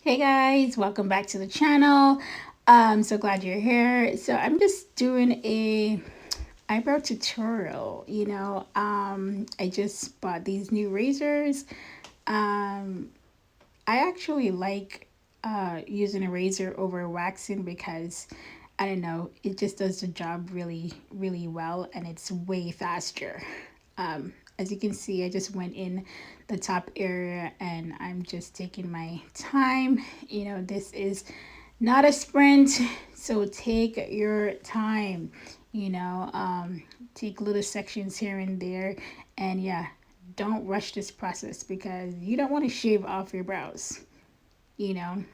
Hey guys, welcome back to the channel. So glad you're here. So I'm just doing a eyebrow tutorial. I just bought these new razors. I actually like using a razor over waxing because I don't know, it just does the job really well and it's way faster. As you can see, I just went in the top area and I'm just taking my time. This is not a sprint, so take your time. Take little sections here and there, and yeah, don't rush this process because you don't want to shave off your brows. You know,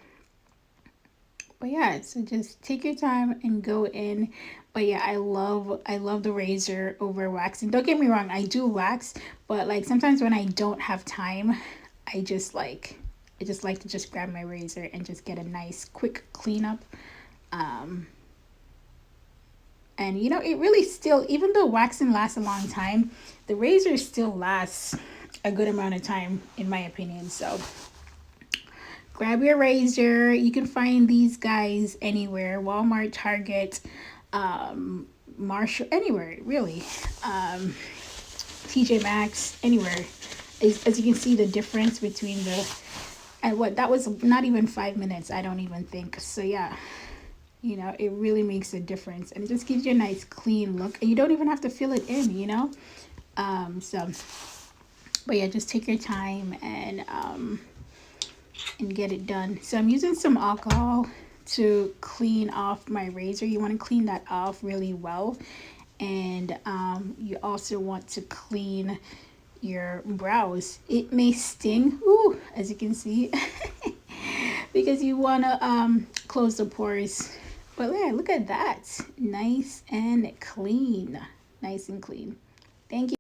but yeah, so just take your time and go in. But yeah, I love the razor over waxing. Don't get me wrong, I do wax, but like sometimes when I don't have time, I just like I just like to just grab my razor and just get a nice quick cleanup. Um and it really still, even though waxing lasts a long time, the razor still lasts a good amount of time in my opinion. So grab your razor. You can find these guys anywhere: Walmart, Target, Marshall, anywhere really. um, TJ Maxx, anywhere. As you can see, the difference between the and what that was not even 5 minutes. I don't even think so. Yeah, it really makes a difference, and it just gives you a nice clean look, and you don't even have to fill it in. So, but yeah, just take your time and get it done. So I'm using some alcohol to clean off my razor. You want to clean that off really well. And you also want to clean your brows. It may sting, ooh, as you can see, because you want to close the pores. But yeah, look at that. Nice and clean. Nice and clean. Thank you.